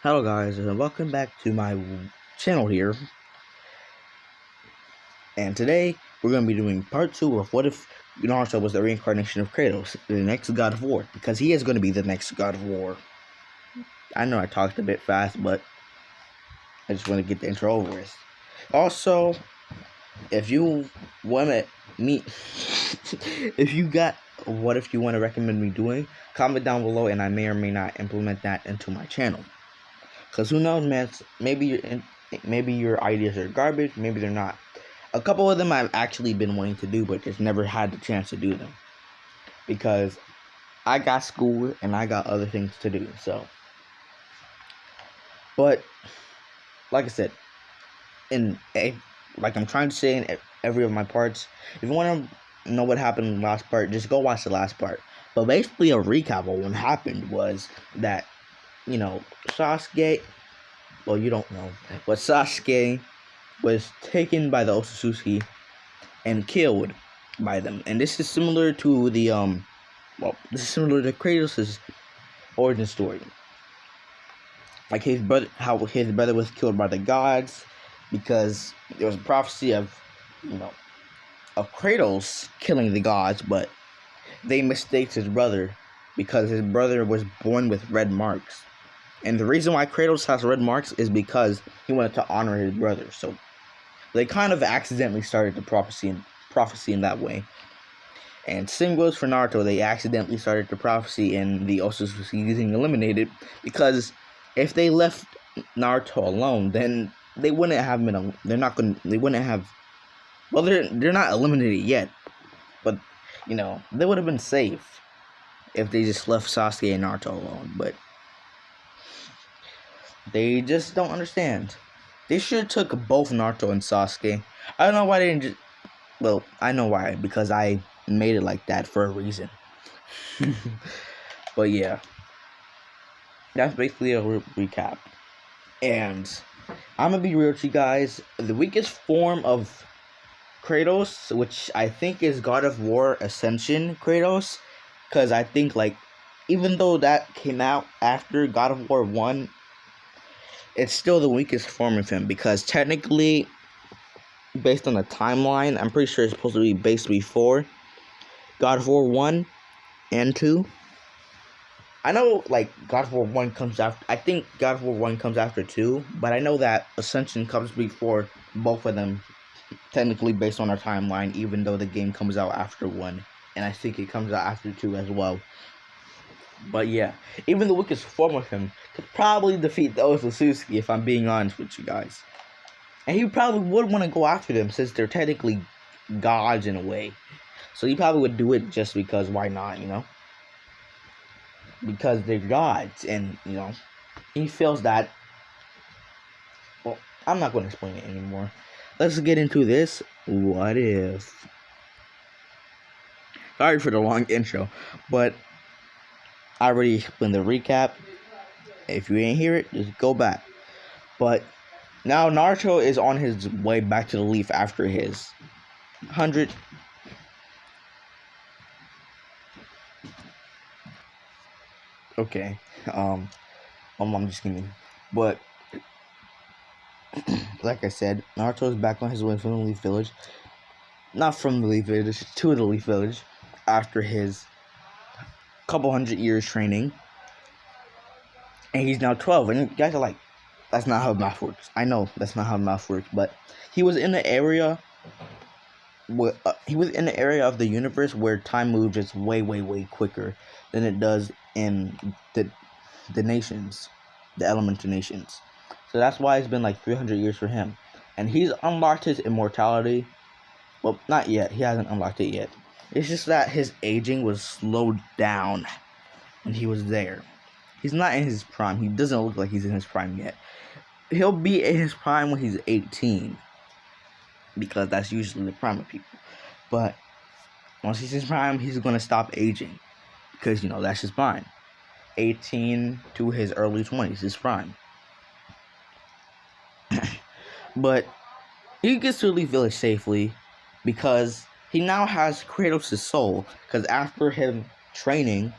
Hello guys, and welcome back to my channel here. And today we're going to be doing part 2 of what if Naruto was the reincarnation of Kratos, the next god of war, because he is going to be the next god of war. I know I talked a bit fast, but I just want to get the intro over with. Also, if you want to meet, if you got what if you want to recommend me doing, comment down below and I may or may not implement that into my channel. Because who knows, man, maybe your ideas are garbage, maybe they're not. A couple of them I've actually been wanting to do, but just never had the chance to do them. Because I got school and I got other things to do, so. But, like I said, like I'm trying to say in every of my parts, if you want to know what happened in the last part, just go watch the last part. But basically a recap of what happened was that, Sasuke, well, you don't know, but Sasuke was taken by the Otsutsuki and killed by them. And this is similar to this is similar to Kratos' origin story. Like how his brother was killed by the gods because there was a prophecy of Kratos killing the gods, but they mistaked his brother because his brother was born with red marks. And the reason why Kratos has red marks is because he wanted to honor his brother. So they kind of accidentally started the prophecy in that way. And same goes for Naruto. They accidentally started the prophecy in the Otsutsuki getting eliminated, because if they left Naruto alone, then they wouldn't have been. They wouldn't have. Well, they're not eliminated yet, but they would have been safe if they just left Sasuke and Naruto alone. But they just don't understand. They should have took both Naruto and Sasuke. I don't know why they didn't just... Well, I know why. Because I made it like that for a reason. But yeah. That's basically a recap. And I'm going to be real with you guys. The weakest form of Kratos, which I think is God of War Ascension Kratos. Because I think, even though that came out after God of War 1... it's still the weakest form of him, because technically, based on the timeline, I'm pretty sure it's supposed to be based before God of War 1 and 2. I know, God of War 1 comes after... I think God of War 1 comes after 2, but I know that Ascension comes before both of them, technically based on our timeline, even though the game comes out after 1. And I think it comes out after 2 as well. But yeah, even the weakest form of him could probably defeat the Otsutsuki, if I'm being honest with you guys. And he probably would want to go after them, since they're technically gods in a way. So he probably would do it just because, why not, Because they're gods, and, he feels that... Well, I'm not going to explain it anymore. Let's get into this. What if... Sorry for the long intro, but... I already explained the recap. If you didn't hear it, just go back. But now Naruto is on his way back to the Leaf after his 100. Okay. I'm just kidding. But like I said, Naruto is back on his way from the Leaf Village. Not from the Leaf Village, to the Leaf Village after his couple hundred years training. And he's now 12. And you guys are like, that's not how math works. I know that's not how math works, but he was in the area where of the universe where time moves just way quicker than it does in the nations, the elemental nations. So that's why it's been 300 years for him. And he's unlocked his immortality. Well, not yet. He hasn't unlocked it yet. It's just that his aging was slowed down when he was there. He's not in his prime. He doesn't look like he's in his prime yet. He'll be in his prime when he's 18. Because that's usually the prime of people. But once he's in his prime, he's going to stop aging. Because, that's his prime. 18 to his early 20s, his prime. But he gets to Leaf Village safely because he now has Kratos' soul. Because after him training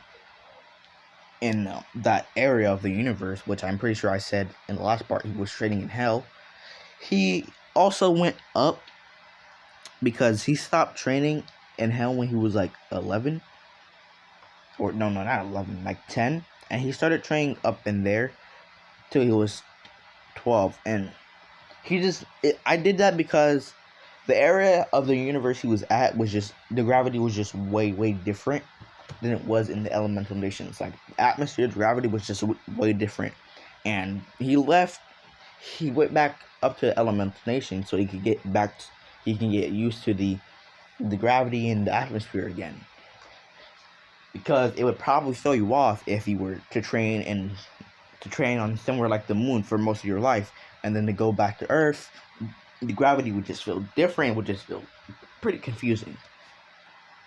in that area of the universe, which I'm pretty sure I said in the last part, he was training in hell. He also went up because he stopped training in hell when he was like 11, or no, not 11, like 10, and he started training up in there till he was 12. And I did that because the area of the universe he was at was just, the gravity was just way different than it was in the elemental nations. Like, atmosphere, gravity was just way different. And he went back up to elemental nation so he could get used to the gravity in the atmosphere again. Because it would probably throw you off if you were to train on somewhere like the moon for most of your life, and then to go back to Earth, the gravity would just feel different, would just feel pretty confusing.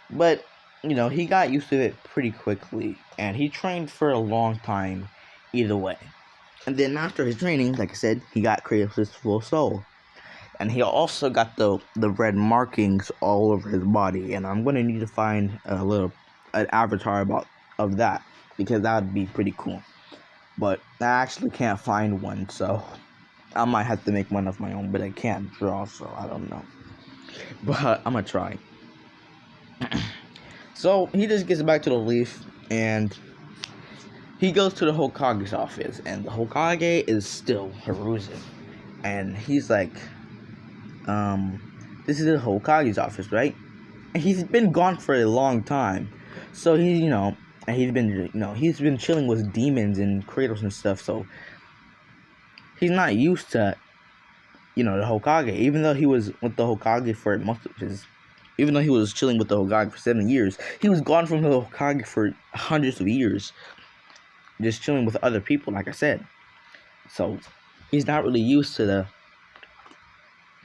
But, he got used to it pretty quickly, and he trained for a long time either way. And then after his training, like I said, he got Kratos' full soul. And he also got the red markings all over his body, and I'm going to need to find an avatar of that, because that would be pretty cool. But I actually can't find one, so I might have to make one of my own, but I can't draw, so I don't know. But I'm gonna try. So he just gets back to the leaf, and he goes to the Hokage's office, and the Hokage is still Hiruzen. And he's like, this is the Hokage's office, right? And he's been gone for a long time. So he's, and he's been chilling with demons and Kratos and stuff, so he's not used to, the Hokage. Even though he was with the Hokage for even though he was chilling with the Hokage for 7 years, he was gone from the Hokage for hundreds of years, just chilling with other people, like I said. So he's not really used to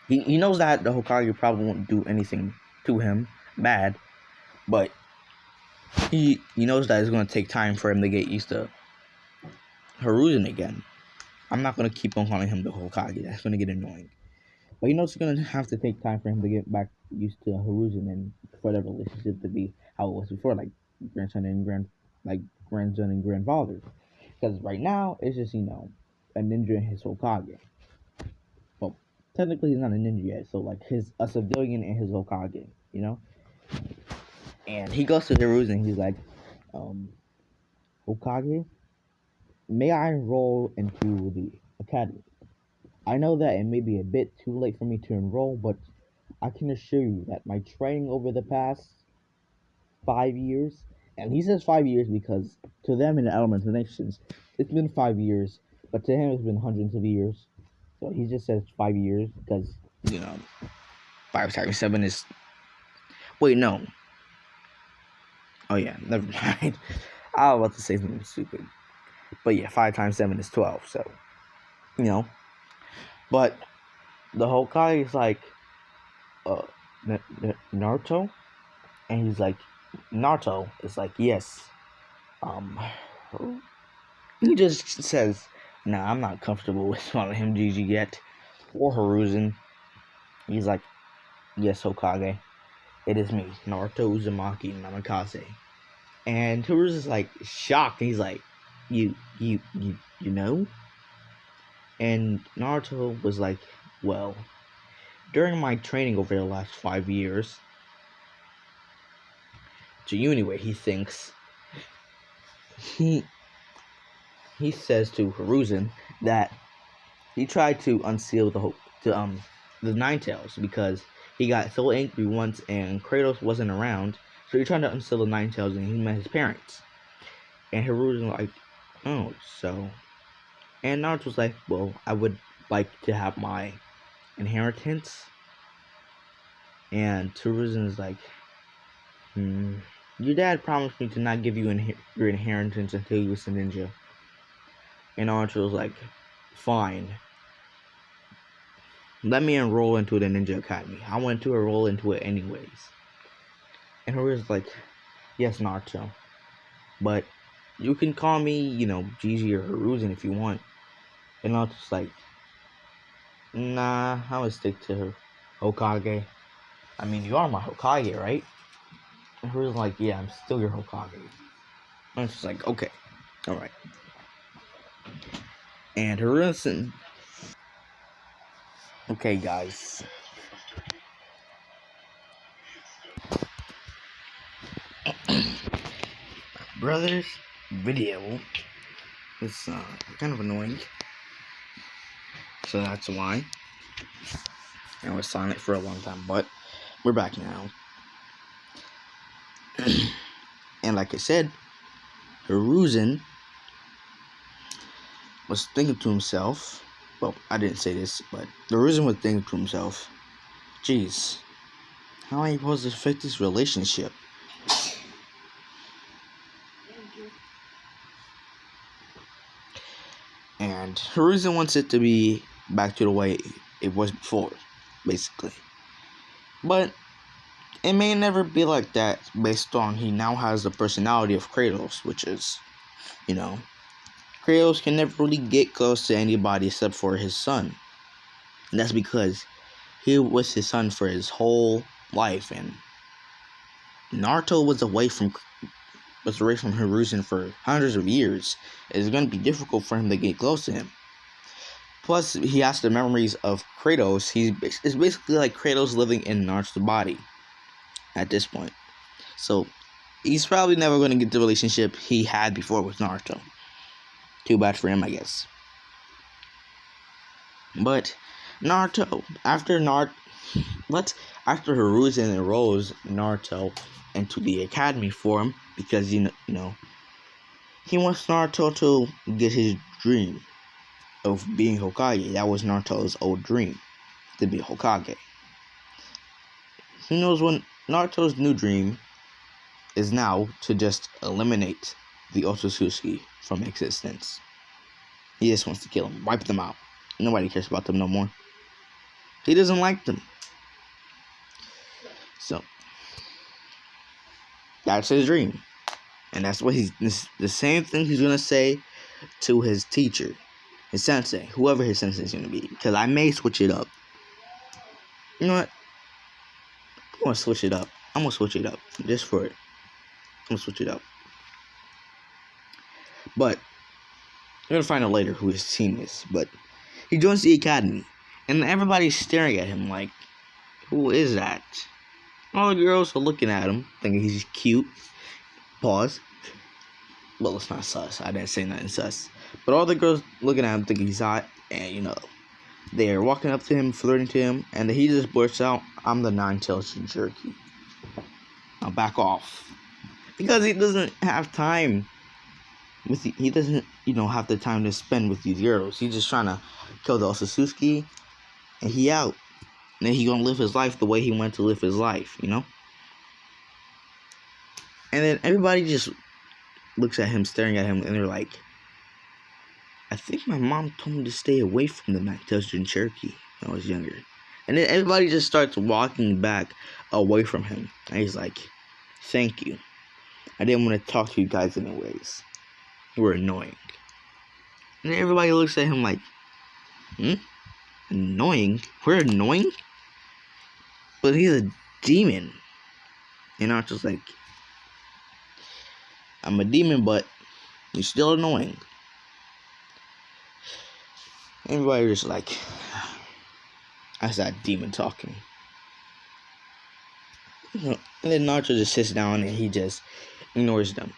he knows that the Hokage probably won't do anything to him bad, but he knows that it's going to take time for him to get used to Hiruzen again. I'm not going to keep on calling him the Hokage. That's going to get annoying. But he knows it's going to have to take time for him to get back used to Hiruzen and for their relationship to be how it was before, like grandson and grandfather. Because right now, it's just, a ninja and his Hokage. Well, technically he's not a ninja yet, so like a civilian and his Hokage, And he goes to Hiruzen and he's like, Hokage, may I enroll into the academy? I know that it may be a bit too late for me to enroll, but I can assure you that my training over the past 5 years, and he says 5 years because to them in the elemental nations, it's been 5 years, but to him it's been hundreds of years. So he just says 5 years because, 5 times 7 is... Wait, no. Oh yeah, never mind. I was about to say something stupid. But yeah, 5 times 7 is 12, so, But the Hokage is like, Naruto? And he's like, Naruto is like, yes. He just says, nah, I'm not comfortable with calling him Gigi yet. Or Hiruzen. He's like, yes, Hokage. It is me, Naruto Uzumaki Namikaze. And Hiruzen's like shocked. He's like, you know? And Naruto was like, well, during my training over the last 5 years, to you anyway, he thinks, he says to Hiruzen that he tried to unseal the Nine Tails because he got so angry once and Kratos wasn't around, so he tried to unseal the Nine Tails and he met his parents. And Hiruzen like, oh, so... And Naruto's like, well, I would like to have my inheritance. And Hiruzen's like, your dad promised me to not give you your inheritance until you was a ninja. And Naruto's like, fine. Let me enroll into the Ninja Academy. I want to enroll into it anyways. And Hiruzen's like, yes, Naruto. But you can call me, Gigi or Hiruzen if you want. And Naruto's like, nah, I'm gonna stick to Hokage. I mean, you are my Hokage, right? And Hiruzen's like, yeah, I'm still your Hokage. And it's just like, okay. Alright. And Hiruzen. Okay, guys. Brother's video is kind of annoying. So that's why. I was silent for a long time, but we're back now. And like I said, Hiruzen was thinking to himself, well, I didn't say this, but Hiruzen was thinking to himself, geez, how am I supposed to fix this relationship? And Hiruzen wants it to be back to the way it was before, basically. But it may never be like that based on he now has the personality of Kratos, which is, Kratos can never really get close to anybody except for his son. And that's because he was his son for his whole life, and Naruto was away from Hiruzen for hundreds of years. It's going to be difficult for him to get close to him. Plus, he has the memories of Kratos. It's basically like Kratos living in Naruto's body at this point. So, he's probably never going to get the relationship he had before with Naruto. Too bad for him, I guess. But Naruto, after Hiruzen enrolls Naruto into the academy for him, because he wants Naruto to get his dream of being Hokage. That was Naruto's old dream, to be Hokage. Who knows when Naruto's new dream is now to just eliminate the Otsutsuki from existence. He just wants to kill them, wipe them out. Nobody cares about them no more. He doesn't like them. So, that's his dream. And that's what the same thing he's going to say to his teacher, his sensei, whoever his sensei is going to be. Because I may switch it up. You know what? I'm going to switch it up. Just for it. I'm going to switch it up. But, you're going to find out later who his team is. But, he joins the academy. And everybody's staring at him like, who is that? All the girls are looking at him, thinking he's cute. Pause. Well, it's not sus. I didn't say nothing sus. But all the girls looking at him thinking he's hot. And, they're walking up to him, flirting to him. And he just blurts out, I'm the nine-tailed jerky. Now back off. Because he doesn't have time. He doesn't, have the time to spend with these girls. He's just trying to kill the Otsutsuki. And he out. And then he gonna live his life the way he wanted to live his life, And then everybody just looks at him, staring at him, and they're like, I think my mom told me to stay away from the Nine-Tailed Cherokee when I was younger. And then everybody just starts walking back away from him. And he's like, thank you. I didn't want to talk to you guys anyways. You were annoying. And then everybody looks at him like, Annoying? We're annoying? But he's a demon. And Naruto's like, I'm a demon, but you're still annoying. Everybody just like, that's that demon talking. And then Naruto just sits down and he just ignores them.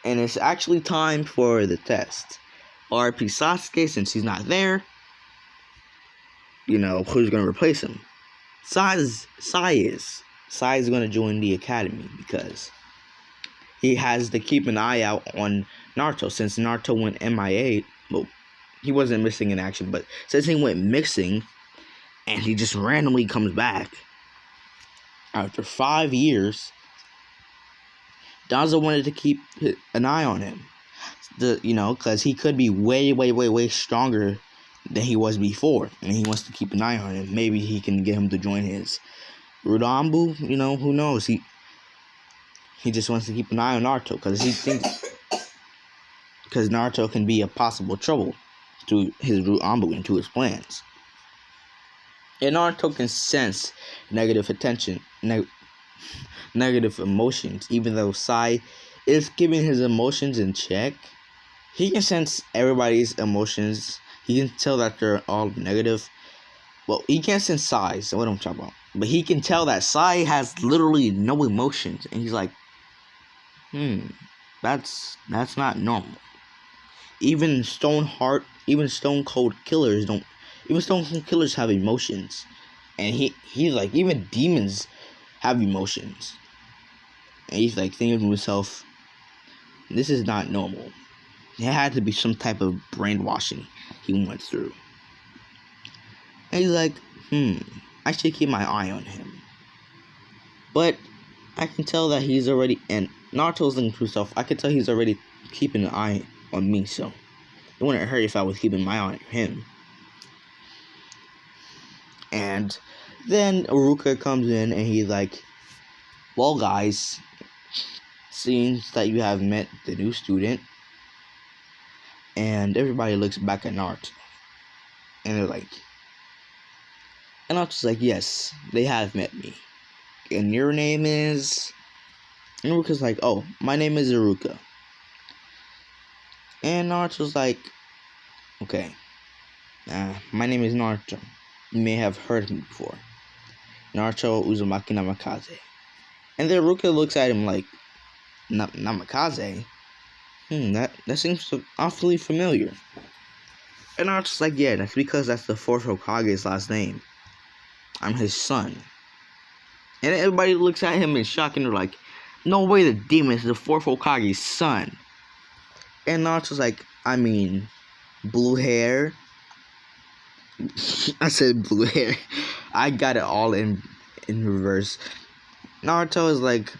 And it's actually time for the test. RP Sasuke, since he's not there, who's going to replace him? Sai is going to join the academy because he has to keep an eye out on Naruto. Since Naruto went MIA, well, he wasn't missing in action, but since he went missing and he just randomly comes back after 5 years, Danzo wanted to keep an eye on him. Because he could be way, way, way, way stronger than he was before, and he wants to keep an eye on him. Maybe he can get him to join his Rudambu, who knows? He just wants to keep an eye on Naruto because he thinks because Naruto can be a possible trouble to his Rudambu and to his plans. And Naruto can sense negative attention, negative emotions, even though Sai is keeping his emotions in check. he can sense everybody's emotions. He can tell that they're all negative. Well, he can't sense Sai, so what I'm talking about. But he can tell that Sai has literally no emotions, and he's like, that's not normal. Even Stone Cold Killers don't. Even Stone Cold Killers have emotions, and he's like, even demons have emotions, and he's like thinking to himself, this is not normal. It had to be some type of brainwashing he went through. And he's like, I should keep my eye on him. But I can tell that he's already, and Naruto's looking to himself, I can tell he's already keeping an eye on me, so it wouldn't hurt if I was keeping my eye on him. And then Iruka comes in and he's like, well guys, seems that you have met the new student. And everybody looks back at Naruto. And they're like, and Naruto's like, yes, they have met me. And your name is? And Iruka's like, oh, my name is Iruka. And Naruto's like, okay, my name is Naruto. You may have heard of me before. Naruto Uzumaki Namikaze. And then Iruka looks at him like, Namikaze? That seems awfully familiar. And Naruto's like, yeah, that's because that's the fourth Hokage's last name. I'm his son. And everybody looks at him in shock and they're like, no way the demon is the fourth Hokage's son. And Naruto's like, I mean, blue hair. I said blue hair. I got it all in reverse. Naruto is like,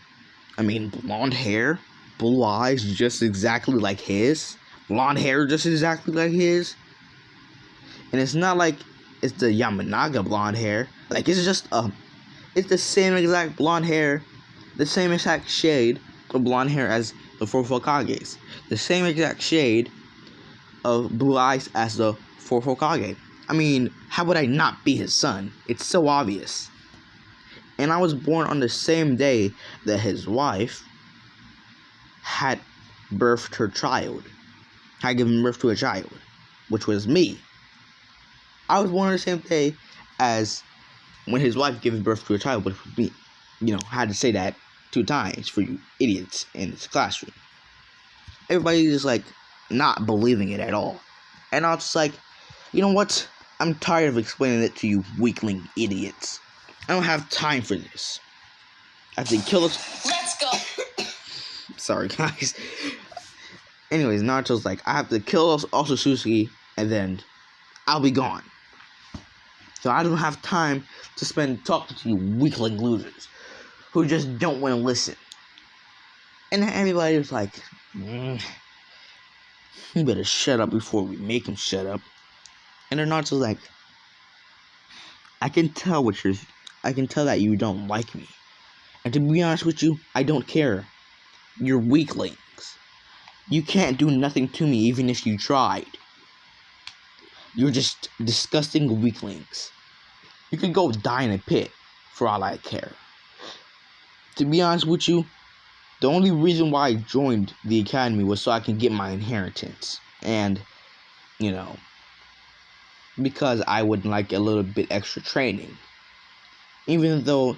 I mean, blonde hair, blue eyes just exactly like his. Blonde hair just exactly like his. And it's not like it's the Yamanaga blonde hair. Like, it's just it's the same exact blonde hair, the same exact shade of blonde hair as the fourth Hokage's. The same exact shade of blue eyes as the fourth Hokage. I mean, how would I not be his son? It's so obvious. And I was born on the same day that his wife had birthed her child. Had given birth to a child, which was me. I was born on the same day as when his wife gave birth to a child, which was me. You know, I had to say that 2 times for you idiots in this classroom. Everybody's just like not believing it at all. And I was just like, you know what? I'm tired of explaining it to you weakling idiots. I don't have time for this. I have to kill us. Let's go. Sorry, guys. Anyways, Naruto's like, I have to kill Otsutsuki, and then I'll be gone. So I don't have time to spend talking to you weakling losers who just don't want to listen. And everybody was like, you better shut up before we make him shut up. And then Naruto's like, I can tell that you don't like me. And to be honest with you, I don't care. You're weaklings. You can't do nothing to me even if you tried. You're just disgusting weaklings. You could go die in a pit for all I care. To be honest with you, the only reason why I joined the academy was so I can get my inheritance. And, you know, because I would like a little bit extra training. Even though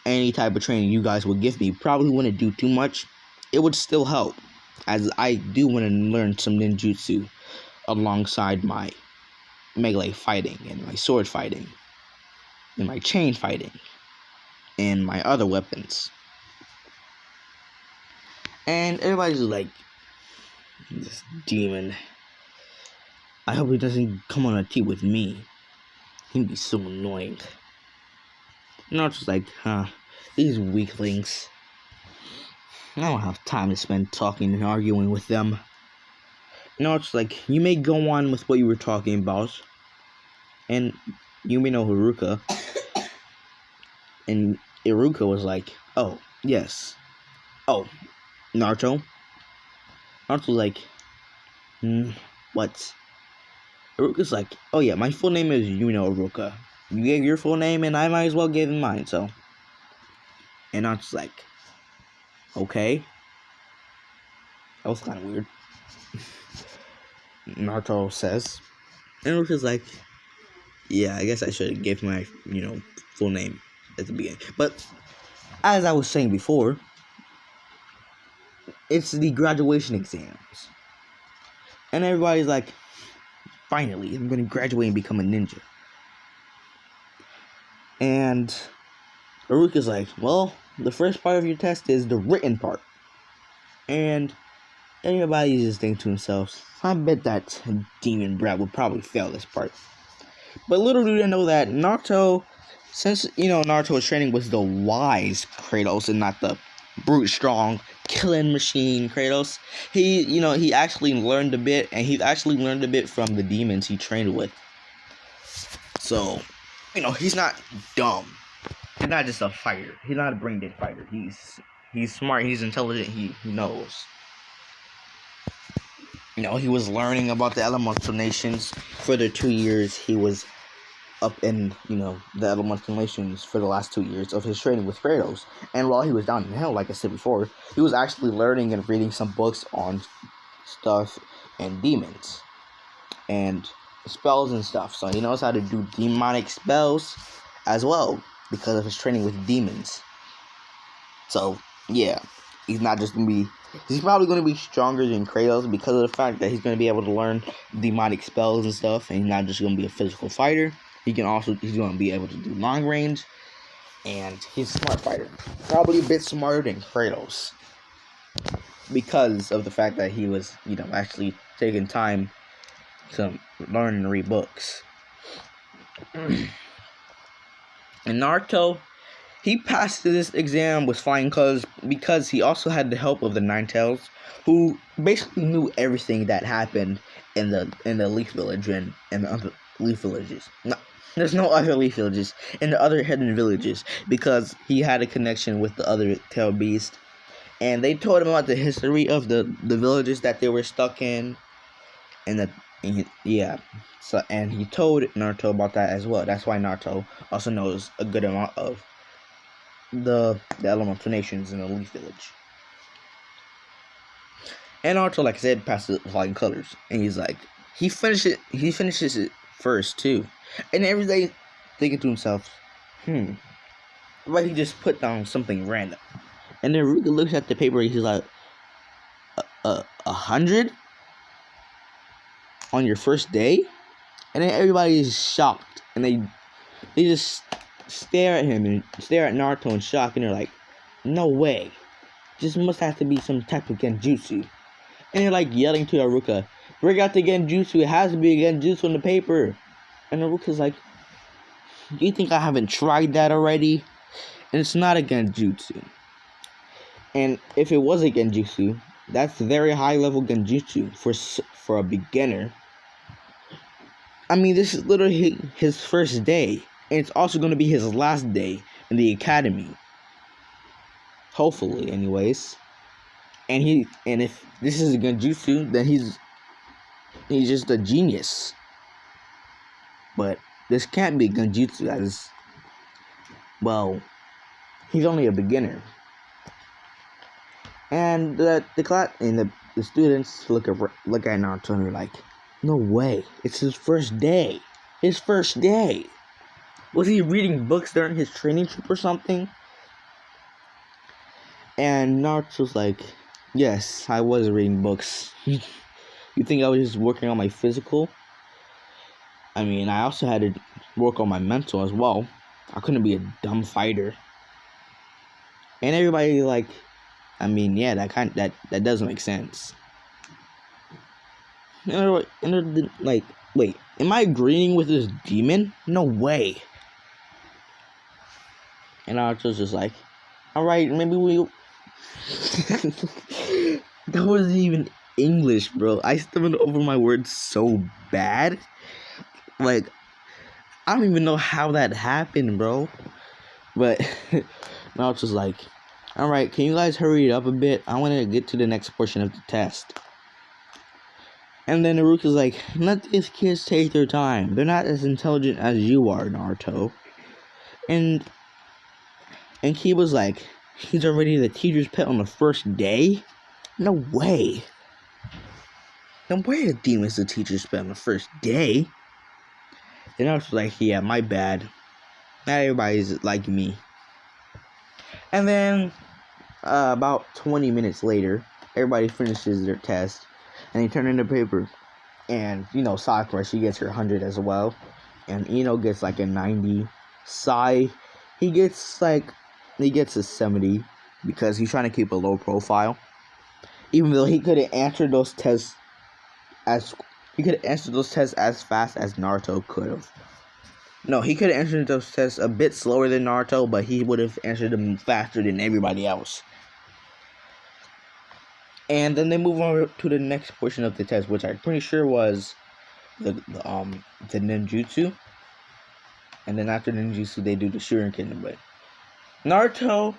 any type of training you guys would give me probably wouldn't do too much, it would still help, as I do want to learn some ninjutsu alongside my melee fighting and my sword fighting and my chain fighting and my other weapons. And everybody's like, this demon, I hope he doesn't come on a tee with me. He'd be so annoying. And I was just like, these weaklings. I don't have time to spend talking and arguing with them. And I was just like, you may go on with what you were talking about. And you may know Haruka. And Iruka was like, oh, yes. Oh, Naruto? Naruto was like, what? Iruka's like, oh yeah, my full name is Iruka. You gave your full name and I might as well give him mine, so. And Naruto's like, okay. That was kind of weird. Naruto says. And Naruto's like, yeah, I guess I should give my, full name at the beginning. But as I was saying before, it's the graduation exams. And everybody's like, finally, I'm going to graduate and become a ninja. And Aruka's like, well, the first part of your test is the written part. And everybody's just thinking to themselves, I bet that demon brat will probably fail this part. But little do they know that Naruto, since, Naruto was training with the wise Kratos and not the brute strong killing machine Kratos, he actually learned a bit, and he actually learned a bit from the demons he trained with. So, he's not dumb. He's not just a fighter. He's not a brain dead fighter. He's smart. He's intelligent. He knows. He was learning about the elemental nations for the 2 years he was up in, the elemental nations for the last 2 years of his training with Kratos. And while he was down in hell, like I said before, he was actually learning and reading some books on stuff and demons and spells and stuff. So he knows how to do demonic spells as well because of his training with demons. So, yeah, he's not just going to be... He's probably going to be stronger than Kratos because of the fact that he's going to be able to learn demonic spells and stuff, and he's not just going to be a physical fighter. He's going to be able to do long range, and he's a smart fighter. Probably a bit smarter than Kratos because of the fact that he was, actually taking time to learn and read books. And Naruto, he passed this exam with flying colors because he also had the help of the Nine Tails, who basically knew everything that happened in the Leaf Village and the other Leaf Villages. No, there's no other Leaf Villages in the other hidden villages because he had a connection with the other Tail Beast, and they told him about the history of the villages that they were stuck in, and and he told Naruto about that as well. That's why Naruto also knows a good amount of the elemental nations in the Leaf Village. And Naruto, like I said, passes it with flying colors. And he's like, he finishes it first too. And every day thinking to himself, but he just put down something random. And then Ruka looks at the paper and he's like, 100 on your first day? And then everybody is shocked, and they just stare at him and stare at Naruto in shock, and they're like, no way, this must have to be some type of genjutsu. And they're like yelling to Aruka, bring out the genjutsu, it has to be a genjutsu on the paper. And Aruka's like, do you think I haven't tried that already? And it's not a genjutsu. And if it was a genjutsu, that's very high level genjutsu for a beginner. I mean, this is literally his first day, and it's also going to be his last day in the academy. Hopefully, anyways. And if this is a genjutsu, then he's just a genius. But this can't be genjutsu, as well. He's only a beginner. And the class and the students look at Naruto and they're like, no way, it's his first day. His first day. Was he reading books during his training trip or something? And Naruto's like, yes, I was reading books. You think I was just working on my physical? I mean, I also had to work on my mental as well. I couldn't be a dumb fighter. And everybody like, I mean, yeah, that doesn't make sense. And they're like, wait, am I agreeing with this demon? No way. And Naruto's just like, alright, maybe we... That wasn't even English, bro. I stumbled over my words so bad. Like, I don't even know how that happened, bro. But Naruto's like, alright, can you guys hurry it up a bit? I want to get to the next portion of the test. And then Naruto's like, let these kids take their time. They're not as intelligent as you are, Naruto. And Kiba's like, he's already the teacher's pet on the first day? No way. Then where the demons the teacher spent on the first day? Then I was like, yeah, my bad. Not everybody's like me. And then about 20 minutes later, everybody finishes their test, and they turn in the paper. And Sakura, she gets her 100 as well, and Ino gets like a 90. Sai, he gets a 70 because he's trying to keep a low profile, even though he couldn't answer those tests as fast as Naruto could have. No, he could have answered those tests a bit slower than Naruto, but he would have answered them faster than everybody else. And then they move on to the next portion of the test, which I'm pretty sure was the ninjutsu. And then after ninjutsu, they do the shuriken. But Naruto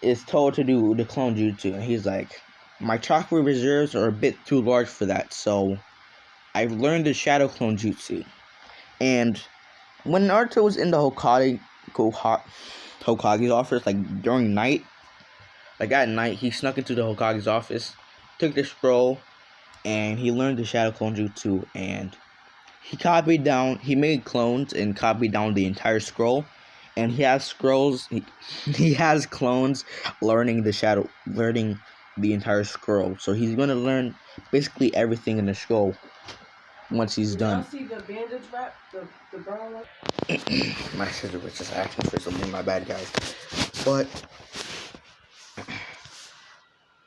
is told to do the clone jutsu, and he's like, my chakra reserves are a bit too large for that, so I've learned the shadow clone jutsu. And when Naruto was in the Hokage's office, like during night, like at night, he snuck into the Hokage's office, took the scroll, and he learned the shadow clone jutsu, and he made clones and copied down the entire scroll, and he has he has clones learning the entire scroll, so he's going to learn basically everything in the scroll once he's done. See the bandage wrap, the brown one? My sister was just asking for something, my bad guys. But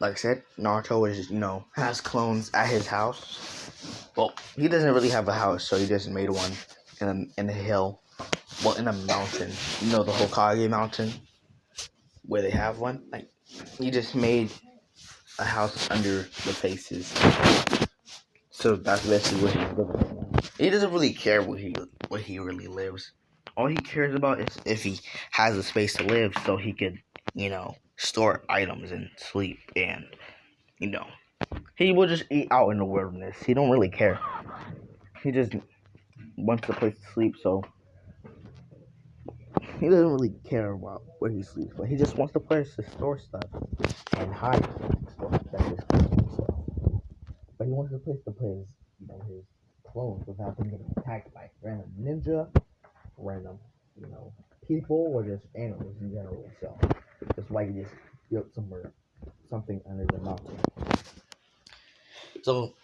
like I said, Naruto is, has clones at his house. Well, he doesn't really have a house, so he just made one in a hill. Well, in a mountain. The Hokage mountain, where they have one. Like, he just made a house under the faces. So that's basically where he's living. He doesn't really care where he really lives. All he cares about is if he has a space to live, so he could, store items and sleep, and he will just eat out in the wilderness. He don't really care. He just wants a place to sleep, so he doesn't really care about where he sleeps, but he just wants a place to store stuff and hide stuff. But he wants a place to play his clones without them getting attacked by random ninja, random, people, or just animals in general. So that's why he just built something under the mountain. So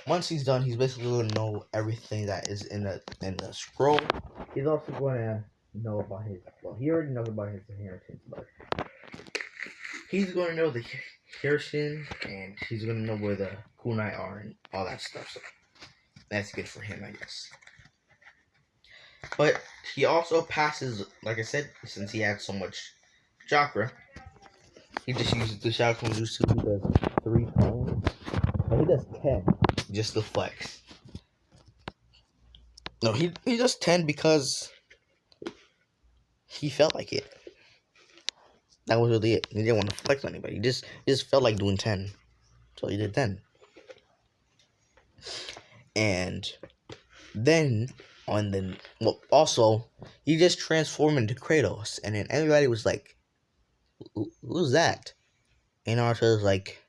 once he's done, he's basically going to know everything that is in the scroll. He's also going to know about he already knows about his inheritance, but he's going to know the Hirshin, and he's going to know where the kunai are and all that stuff. So that's good for him, I guess. But he also passes, like I said, since he had so much chakra, he just uses the Shadow Clone Jutsu. He does 3 clones, and he does 10 just to flex. No, he does 10 because he felt like it. That was really it. He didn't want to flex on anybody. He just felt like doing 10. So he did 10. And then also, he just transformed into Kratos. And then everybody was like, who's that? And Naruto was like,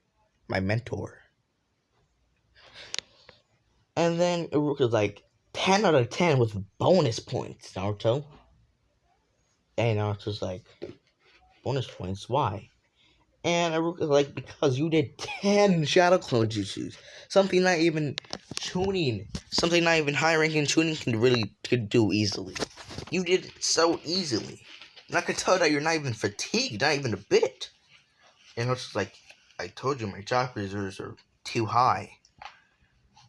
my mentor. And then Iruka was like, 10 out of 10 with bonus points, Naruto. And Naruto's like, bonus points? Why? And Iruka's like, because you did 10 Shadow Clone Jutsus. Something not even high ranking tuning could do easily. You did it so easily. And I could tell that you're not even fatigued, not even a bit. And Naruto's like, I told you my chakra reserves are too high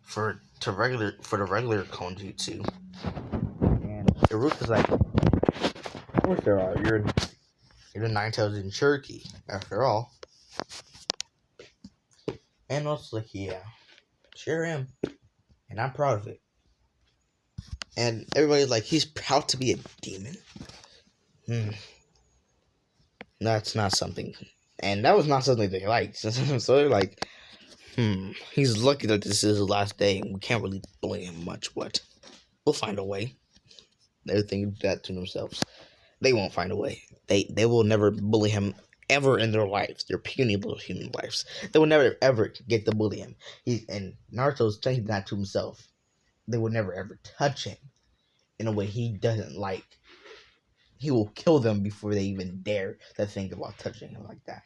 for the regular clone jutsu. And Iruka's like, of course there are. You're the Nine-Tails in Cherokee, after all. And also like, yeah, sure am. And I'm proud of it. And everybody's like, he's proud to be a demon? That's not something. And that was not something they liked. So they're like, he's lucky that this is his last day. We can't really blame him much, but we'll find a way. They're thinking that to themselves. They won't find a way. They will never bully him ever in their lives, their puny little human lives. They will never ever get to bully him. And Naruto's thinking that to himself. They will never ever touch him in a way he doesn't like. He will kill them before they even dare to think about touching him like that.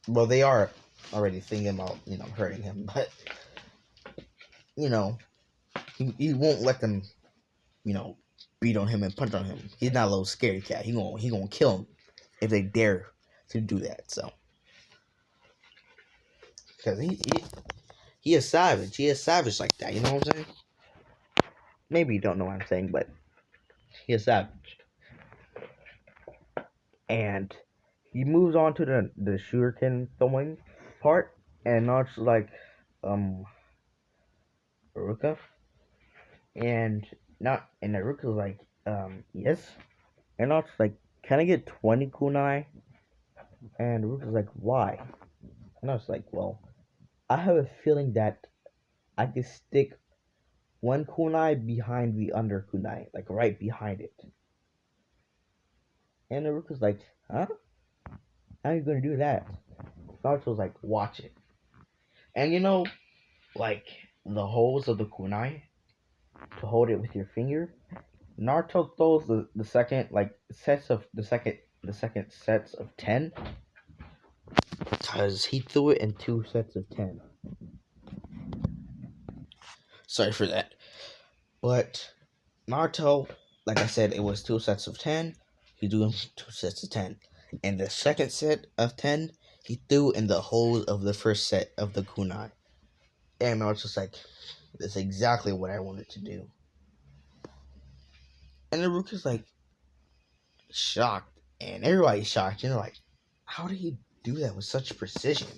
Well, they are already thinking about, hurting him, but, he won't let them, beat on him and punch on him. He's not a little scary cat. He gonna kill him if they dare to do that. So, because he is savage. He is savage like that. You know what I'm saying? Maybe you don't know what I'm saying, but he is savage. And he moves on to the shuriken throwing part, and now it's like, Aruka, and Aruka's like, yes, and now it's like, can I get 20 kunai? And Aruka's like, why? And I was like, well, I have a feeling that I could stick one kunai behind the under kunai, like right behind it. And Aruka's like, huh? How are you gonna do that? Naruto's like, watch it. And like the holes of the kunai to hold it with your finger. Naruto throws the second sets of 10, because he threw it in 2 sets of 10. Sorry for that. But Naruto, like I said, it was 2 sets of 10. He threw in 2 sets of 10. And the second set of 10, he threw in the holes of the first set of the kunai. And Naruto's like, that's exactly what I wanted to do. And Naruto's like, shocked. And everybody's shocked. Like, how did he do that with such precision?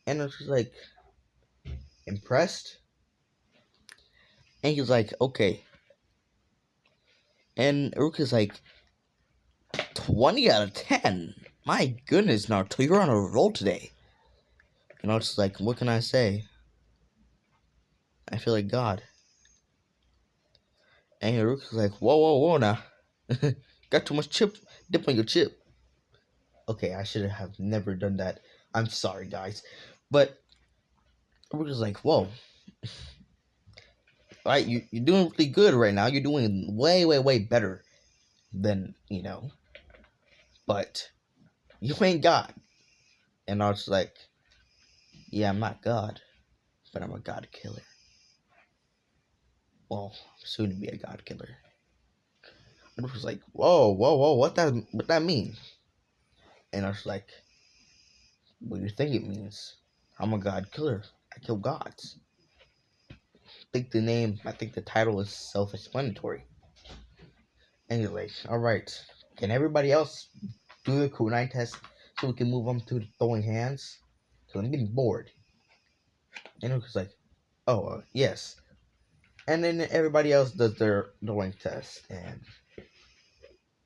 And Naruto's like, impressed. And he's like, okay. And Naruto's like, 20 out of 10. My goodness, Naruto, you're on a roll today. And Naruto's like, what can I say? I feel like God. And Naruto's like, whoa now. Got too much dip on your chip. Okay, I should have never done that. I'm sorry, guys. But Naruto's like, whoa. Right, you're doing really good right now. You're doing way better than, but you ain't God. And I was like, yeah, I'm not God, but I'm a God killer. Well, soon to be a God killer. And I was like, whoa, what that mean? And I was like, what do you think it means? I'm a God killer. I kill gods. I think the title is self-explanatory. And he's like, alright, can everybody else do the kunai test so we can move on to the throwing hands? Because I'm getting bored. And it was like, oh, yes. And then everybody else does their throwing test. And,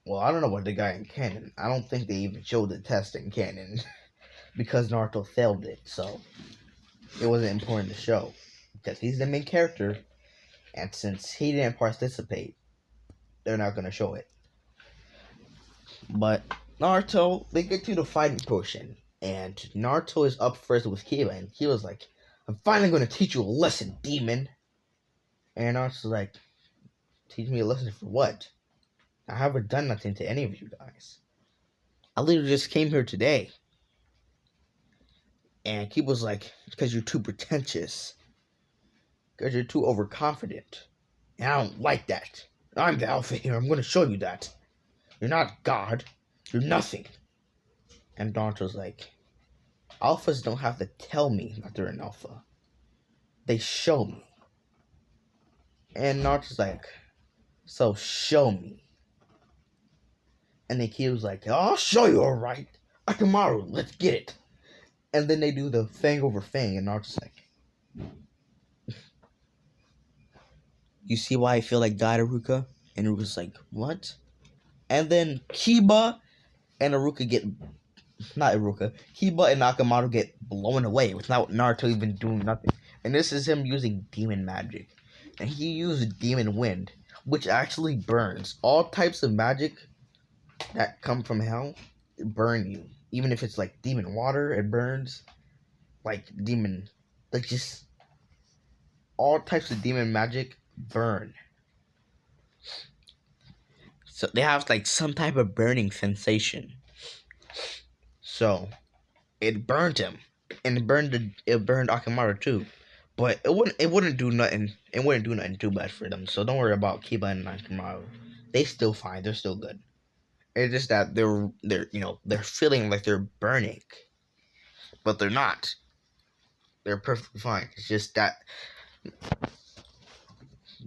well, I don't know what the guy in canon. I don't think they even showed the test in canon. Because Naruto failed it. So, it wasn't important to show. Because he's the main character. And since he didn't participate, they're not going to show it. But Naruto, they get to the fighting portion. And Naruto is up first with Kiba. And Kiba's like, I'm finally going to teach you a lesson, demon. And Naruto's like, teach me a lesson for what? I haven't done nothing to any of you guys. I literally just came here today. And Kiba's like, because you're too pretentious. Because you're too overconfident. And I don't like that. I'm the alpha here. I'm going to show you that. You're not God. You're nothing. And Naruto's like, alphas don't have to tell me that they're an alpha. They show me. And Naruto's like, so show me. And then Kiba's like, I'll show you, alright. Akamaru, let's get it. And then they do the fang over fang, and Naruto's like, you see why I feel like God, Iruka? And Iruka's like, what? And then Kiba and Iruka Kiba and Akamaru get blown away without Naruto even doing nothing. And this is him using demon magic. And he used demon wind, which actually burns. All types of magic that come from hell burn you. Even if it's like demon water, it burns. Like demon, like just all types of demon magic burn. So they have like some type of burning sensation. So it burned him, and it burned Akamaru too. But it wouldn't do nothing. It wouldn't do nothing too bad for them. So don't worry about Kiba and Akamaru. They still fine. They're still good. It's just that they're feeling like they're burning, but they're not. They're perfectly fine. It's just that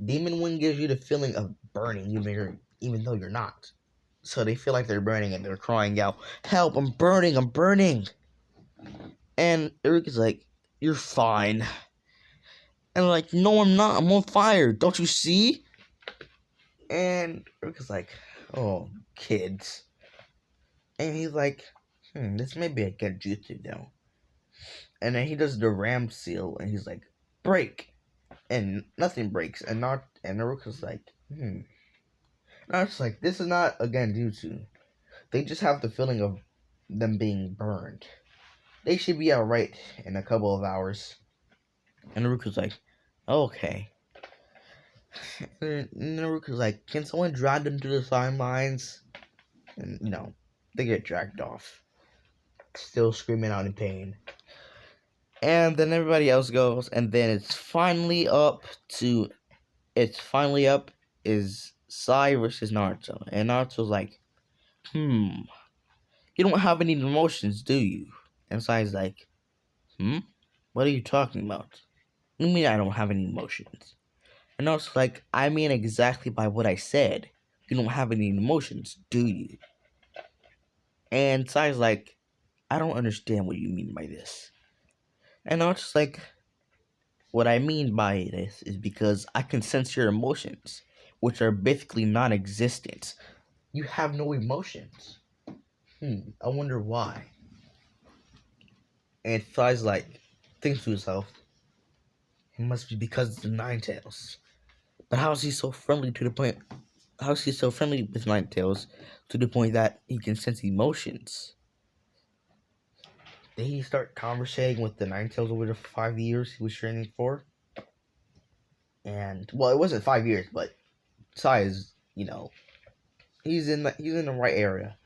Demon Wind gives you the feeling of burning, even though you're not. So they feel like they're burning and they're crying out, "Help! I'm burning! I'm burning!" And Eric is like, "You're fine." And like, "No, I'm not. I'm on fire. Don't you see?" And Eric is like, "Oh, kids." And he's like, "This may be a good jutsu though." And then he does the ram seal, and he's like, "Break," and nothing breaks. And Naruto's like, Naruto's like, "This is not a genjutsu. They just have the feeling of them being burned. They should be alright in a couple of hours." And Naruto's like, "Okay." And Naruto's like, "Can someone drag them to the sidelines?" And they get dragged off, still screaming out in pain. And then everybody else goes, and then it's finally up is Sai versus Naruto. And Naruto's like, you don't have any emotions, do you?" And Sai's like, what are you talking about? "You mean I don't have any emotions?" And Naruto's like, "I mean exactly by what I said. You don't have any emotions, do you?" And Sai's like, "I don't understand what you mean by this." And Naruto's like, "What I mean by this is because I can sense your emotions, which are basically non-existent. You have no emotions. I wonder why." And Sai's like, thinks to himself, it must be because of the Nine Tails. But how is he so friendly to the point? How is he so friendly with Nine Tails to the point that he can sense emotions? Did he start conversating with the Nine Tails over the 5 years he was training for? And well, it wasn't 5 years, but Sai is, he's in the right area.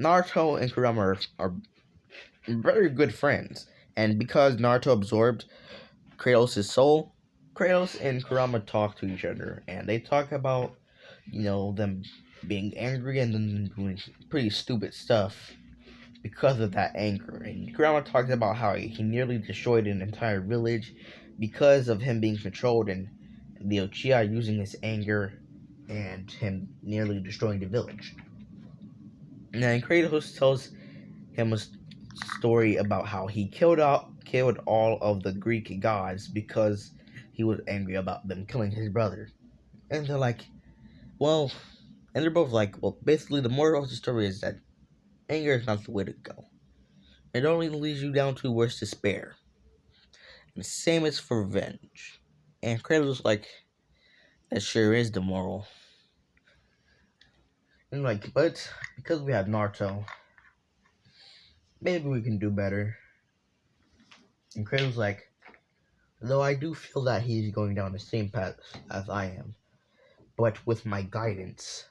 Naruto and Kurama are very good friends, and because Naruto absorbed Kratos' soul, Kratos and Kurama talk to each other, and they talk about, them being angry and then doing pretty stupid stuff because of that anger. And Kurama talks about how he nearly destroyed an entire village because of him being controlled and the Uchiha using his anger and him nearly destroying the village. And then Kratos tells him a story about how he killed all of the Greek gods because he was angry about them killing his brother. And they're like, well, and they're both like, well, basically the moral of the story is that anger is not the way to go. It only leads you down to worse despair. And the same is for revenge. And Kratos was like, that sure is the moral. And like, but because we have Naruto, maybe we can do better. And Kratos was like, though I do feel that he's going down the same path as I am, but with my guidance,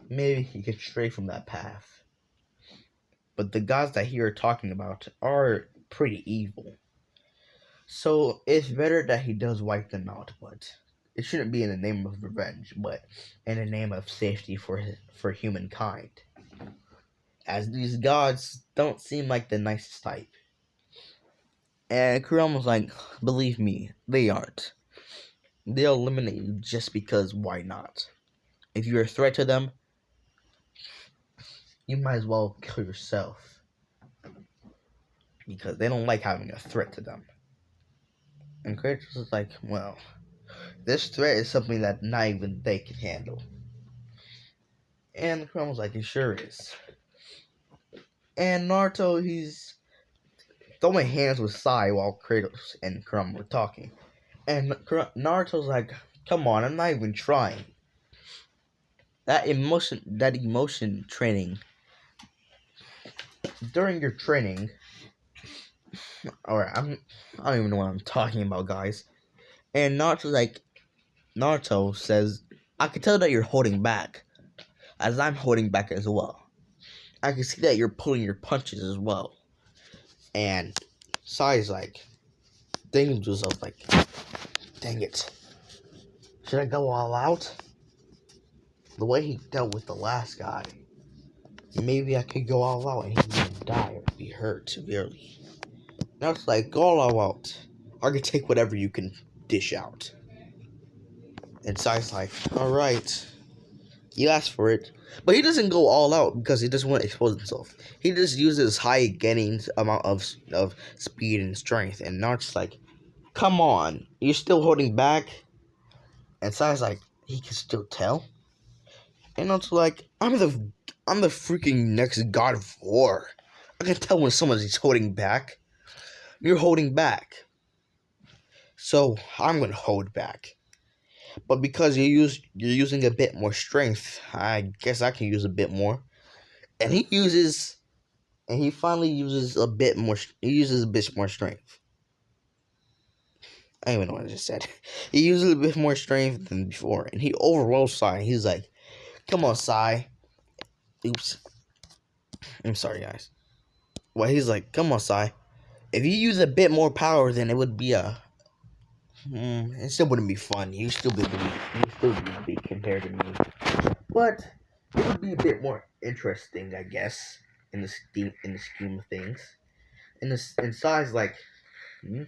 maybe he could stray from that path. But the gods that you are talking about are pretty evil. So it's better that he does wipe them out, but it shouldn't be in the name of revenge, but in the name of safety for humankind. As these gods don't seem like the nicest type. And Kurama's like, believe me, they aren't. They'll eliminate you just because why not? If you're a threat to them, you might as well kill yourself. Because they don't like having a threat to them. And Kratos is like, well, this threat is something that not even they can handle. And Kurama's like, it sure is. And Naruto, he's throwing hands with Sai while Kratos and Kurama were talking. And Naruto's like, come on, I'm not even trying. that emotion training during your training, or I don't even know what I'm talking about, guys. And Naruto says, I can tell that you're holding back, as I'm holding back as well. I can see that you're pulling your punches as well. And Sai's like, thinking to himself, like, dang it. Should I go all out? The way he dealt with the last guy, maybe I could go all out and he wouldn't die or be hurt severely. Now it's like, go all out. I can take whatever you can dish out. And Sai's like, alright. He asked for it. But he doesn't go all out because he doesn't want to expose himself. He just uses high getting amount of speed and strength. And Naruto's like, come on, you're still holding back? And Sai's like, he can still tell? And Naruto's like, I'm the freaking next god of war. I can tell when someone's holding back. You're holding back. So I'm gonna hold back. But because you're using a bit more strength, I guess I can use a bit more. And he finally uses a bit more. He uses a bit more strength. I don't even know what I just said. He uses a bit more strength than before, and he overwhelms Sai. He's like, "Come on, Sai." Oops. I'm sorry, guys. Well, he's like, "Come on, Sai. If you use a bit more power, then it would be it still wouldn't be fun. You still be compared to me, but it would be a bit more interesting, I guess, in the scheme of things." And Sai's like, hmm?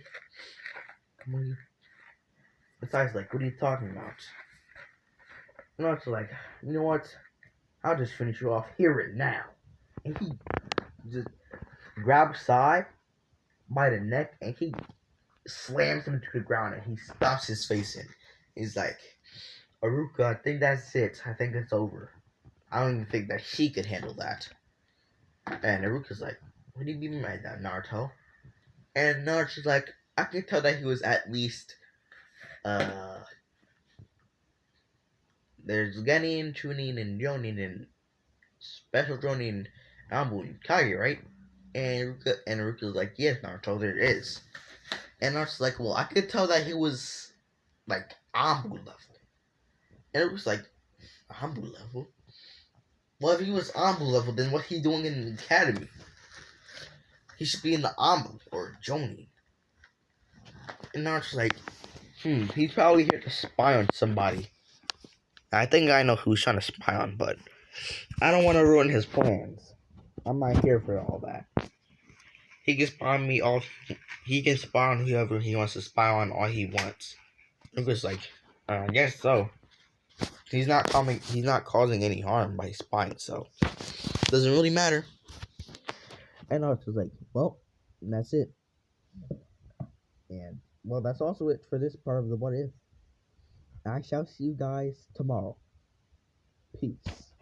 Besides, like, what are you talking about? And Naruto's like, you know what? I'll just finish you off here and now. And he just grabs Sai by the neck and he slams him to the ground and he stops his face in. He's like, Aruka, I think that's it. I think it's over. I don't even think that she could handle that. And Aruka's like, what do you mean by that, Naruto? And Naruto's like, I can tell that he was at least, there's Genin, Chunin, and Jonin, and Special Jonin, Ambu, and Kage, right? And Aruka's like, yes, Naruto, there is. And Naruto's like, well, I could tell that he was, like, Ambu level. And Aruka's like, Ambu level? Well, if he was Ambu level, then what he doing in the academy? He should be in the Ambu, or Jonin. And Naruto's like, he's probably here to spy on somebody. I think I know who he's trying to spy on, but I don't want to ruin his plans. I'm not here for all that. He can spy on me all. He can spy on whoever he wants to spy on all he wants. Luca's like, I guess so. He's not coming. He's not causing any harm by spying, so doesn't really matter. And Naruto's like, well, that's it. And well, that's also it for this part of the what if. I shall see you guys tomorrow. Peace.